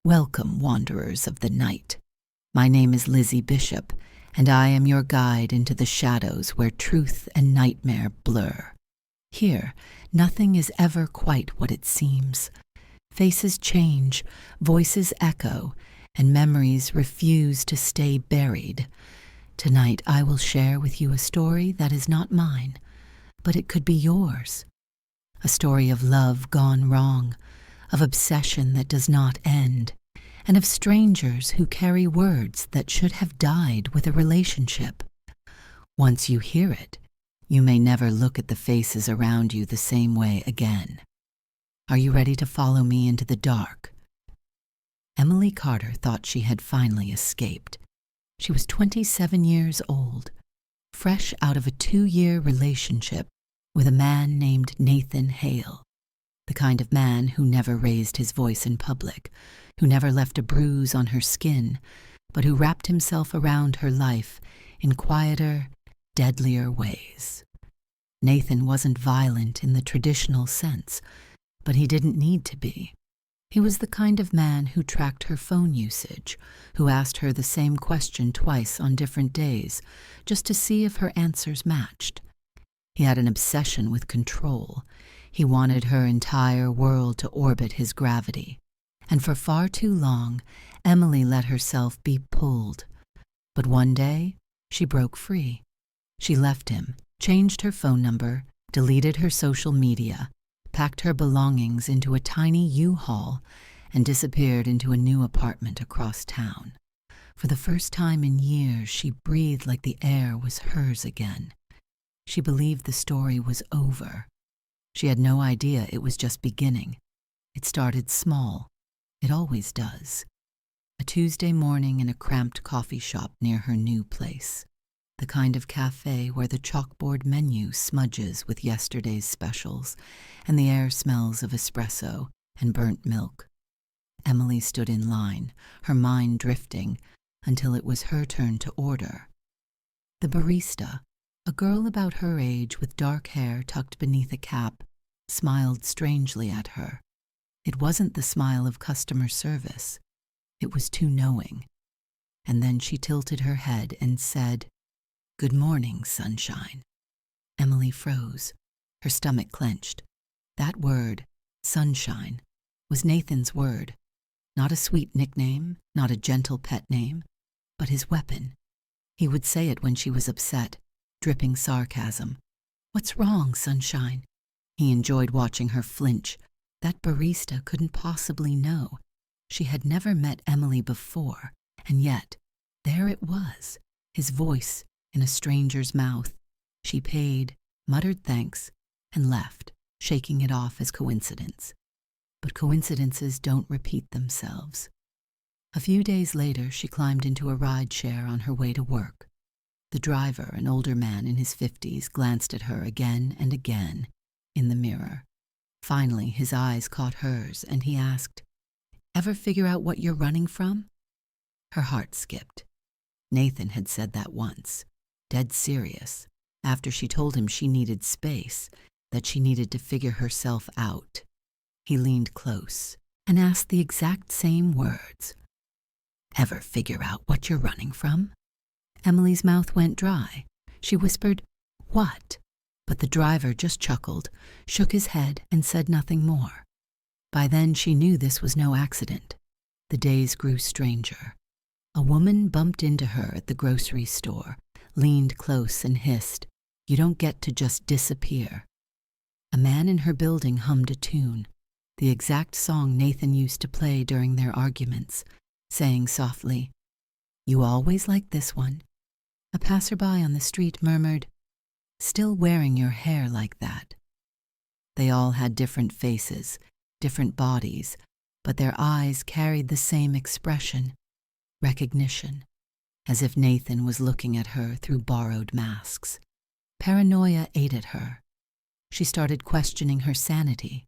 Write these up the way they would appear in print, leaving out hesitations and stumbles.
Welcome, wanderers of the night. My name is Lizzie Bishop, and I am your guide into the shadows where truth and nightmare blur. Here, nothing is ever quite what it seems. Faces change, voices echo, and memories refuse to stay buried. Tonight I will share with you a story that is not mine, but it could be yours. A story of love gone wrong, of obsession that does not end, and of strangers who carry words that should have died with a relationship. Once you hear it, you may never look at the faces around you the same way again. Are you ready to follow me into the dark? Emily Carter thought she had finally escaped. She was 27 years old, fresh out of a 2-year relationship with a man named Nathan Hale, the kind of man who never raised his voice in public, who never left a bruise on her skin, but who wrapped himself around her life in quieter, deadlier ways. Nathan wasn't violent in the traditional sense, but he didn't need to be. He was the kind of man who tracked her phone usage, who asked her the same question twice on different days, just to see if her answers matched. He had an obsession with control. He wanted her entire world to orbit his gravity. And for far too long, Emily let herself be pulled. But one day, she broke free. She left him, changed her phone number, deleted her social media, packed her belongings into a tiny U-Haul, and disappeared into a new apartment across town. For the first time in years, she breathed like the air was hers again. She believed the story was over. She had no idea it was just beginning. It started small. It always does. A Tuesday morning in a cramped coffee shop near her new place. The kind of cafe where the chalkboard menu smudges with yesterday's specials, and the air smells of espresso and burnt milk. Emily stood in line, her mind drifting, until it was her turn to order. The barista, a girl about her age with dark hair tucked beneath a cap, smiled strangely at her. It wasn't the smile of customer service. It was too knowing. And then she tilted her head and said, "Good morning, sunshine." Emily froze. Her stomach clenched. That word, sunshine, was Nathan's word. Not a sweet nickname, not a gentle pet name, but his weapon. He would say it when she was upset, dripping sarcasm. "What's wrong, sunshine?" He enjoyed watching her flinch. That barista couldn't possibly know. She had never met Emily before, and yet, there it was, his voice in a stranger's mouth. She paid, muttered thanks, and left, shaking it off as coincidence. But coincidences don't repeat themselves. A few days later, she climbed into a rideshare on her way to work. The driver, an older man in his 50s, glanced at her again and again in the mirror. Finally, his eyes caught hers, and he asked, "Ever figure out what you're running from?" Her heart skipped. Nathan had said that once, dead serious, after she told him she needed space, that she needed to figure herself out. He leaned close and asked the exact same words. "Ever figure out what you're running from?" Emily's mouth went dry. She whispered, "What?" But the driver just chuckled, shook his head, and said nothing more. By then she knew this was no accident. The days grew stranger. A woman bumped into her at the grocery store, leaned close and hissed, "You don't get to just disappear." A man in her building hummed a tune, the exact song Nathan used to play during their arguments, saying softly, "You always like this one." A passerby on the street murmured, "Still wearing your hair like that." They all had different faces, different bodies, but their eyes carried the same expression, recognition, as if Nathan was looking at her through borrowed masks. Paranoia ate at her. She started questioning her sanity.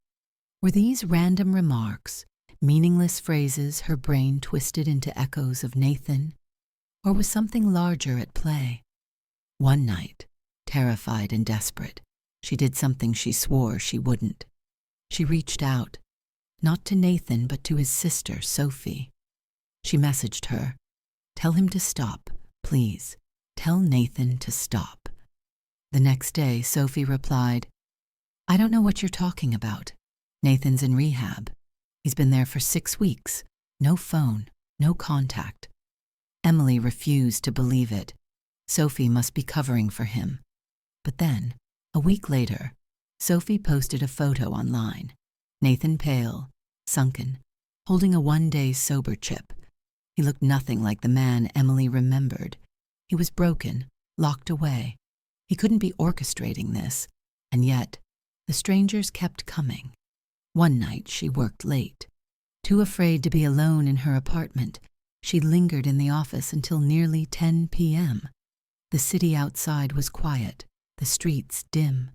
Were these random remarks, meaningless phrases her brain twisted into echoes of Nathan, or was something larger at play? One night, terrified and desperate, she did something she swore she wouldn't. She reached out, not to Nathan but to his sister, Sophie. She messaged her, "Tell him to stop, please. Tell Nathan to stop." The next day, Sophie replied, "I don't know what you're talking about. Nathan's in rehab. He's been there for 6 weeks. No phone, no contact." Emily refused to believe it. Sophie must be covering for him. But then, a week later, Sophie posted a photo online. Nathan pale, sunken, holding a one-day sober chip. He looked nothing like the man Emily remembered. He was broken, locked away. He couldn't be orchestrating this, and yet the strangers kept coming. One night she worked late. Too afraid to be alone in her apartment, she lingered in the office until nearly 10 p.m. The city outside was quiet, the streets dim.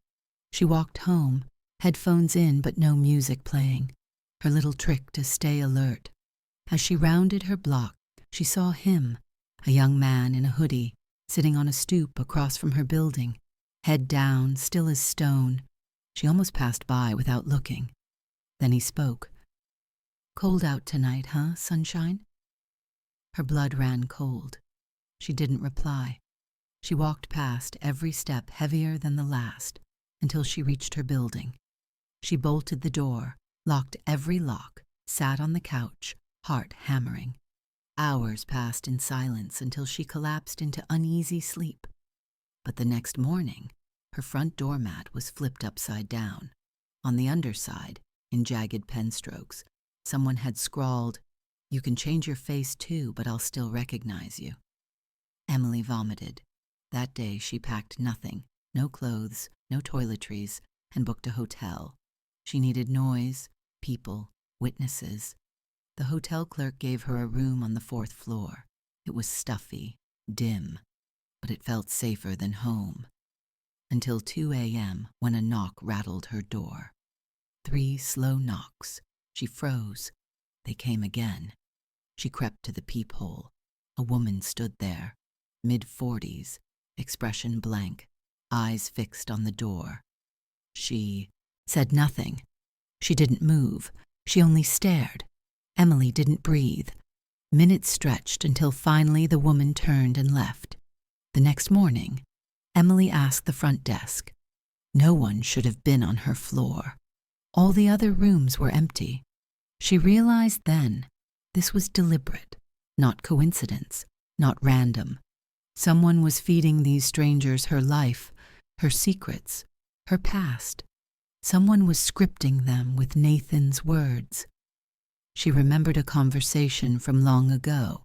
She walked home, headphones in but no music playing, her little trick to stay alert. As she rounded her block, she saw him, a young man in a hoodie, sitting on a stoop across from her building, head down, still as stone. She almost passed by without looking. Then he spoke. "Cold out tonight, huh, sunshine?" Her blood ran cold. She didn't reply. She walked past, every step heavier than the last, until she reached her building. She bolted the door, locked every lock, sat on the couch, heart hammering. Hours passed in silence until she collapsed into uneasy sleep. But the next morning, her front doormat was flipped upside down. On the underside, in jagged pen strokes, someone had scrawled, "You can change your face too, but I'll still recognize you." Emily vomited. That day she packed nothing, no clothes, no toiletries, and booked a hotel. She needed noise, people, witnesses. The hotel clerk gave her a room on the 4th floor. It was stuffy, dim, but it felt safer than home. Until 2 a.m. when a knock rattled her door. 3 slow knocks. She froze. They came again. She crept to the peephole. A woman stood there, mid-40s, expression blank, eyes fixed on the door. She said nothing. She didn't move. She only stared. Emily didn't breathe. Minutes stretched until finally the woman turned and left. The next morning, Emily asked the front desk. No one should have been on her floor. All the other rooms were empty. She realized then this was deliberate, not coincidence, not random. Someone was feeding these strangers her life, her secrets, her past. Someone was scripting them with Nathan's words. She remembered a conversation from long ago,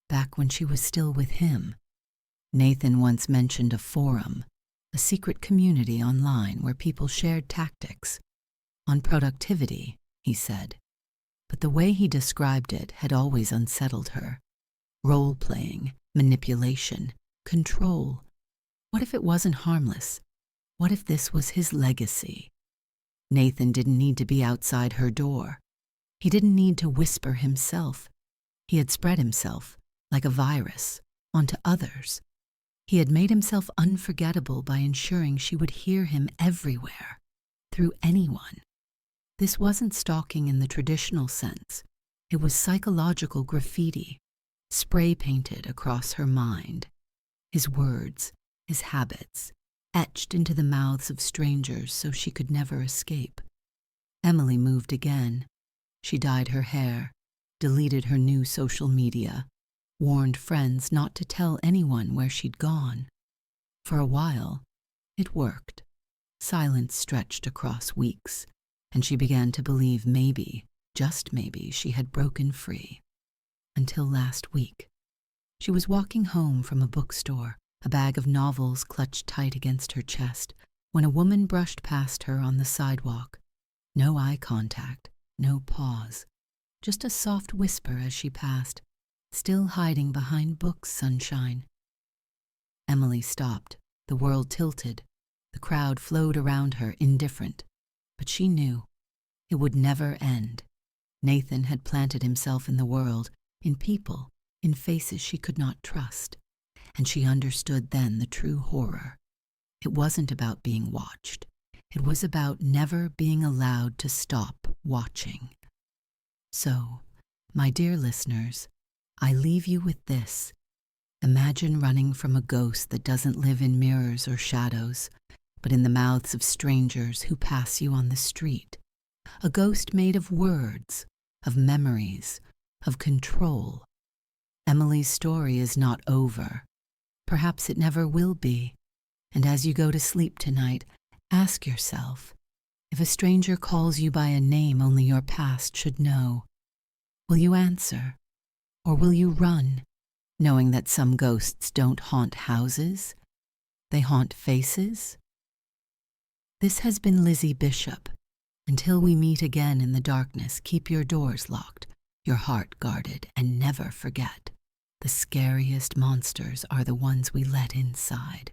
back when she was still with him. Nathan once mentioned a forum, a secret community online where people shared tactics. On productivity, he said. But the way he described it had always unsettled her. Role-playing, manipulation, control. What if it wasn't harmless? What if this was his legacy? Nathan didn't need to be outside her door. He didn't need to whisper himself. He had spread himself, like a virus, onto others. He had made himself unforgettable by ensuring she would hear him everywhere, through anyone. This wasn't stalking in the traditional sense. It was psychological graffiti, spray-painted across her mind. His words, his habits, etched into the mouths of strangers so she could never escape. Emily moved again. She dyed her hair, deleted her new social media, warned friends not to tell anyone where she'd gone. For a while, it worked. Silence stretched across weeks, and she began to believe maybe, just maybe, she had broken free. Until last week. She was walking home from a bookstore, a bag of novels clutched tight against her chest, when a woman brushed past her on the sidewalk. No eye contact, no pause, just a soft whisper as she passed, "Still hiding behind books, sunshine." Emily stopped. The world tilted. The crowd flowed around her, indifferent. But she knew it would never end. Nathan had planted himself in the world, in people, in faces she could not trust. And she understood then the true horror. It wasn't about being watched. It was about never being allowed to stop watching. So, my dear listeners, I leave you with this. Imagine running from a ghost that doesn't live in mirrors or shadows, but in the mouths of strangers who pass you on the street. A ghost made of words, of memories, of control. Emily's story is not over. Perhaps it never will be. And as you go to sleep tonight, ask yourself, if a stranger calls you by a name only your past should know, will you answer? Or will you run, knowing that some ghosts don't haunt houses? They haunt faces? This has been Lizzie Bishop. Until we meet again in the darkness, keep your doors locked, your heart guarded, and never forget, the scariest monsters are the ones we let inside.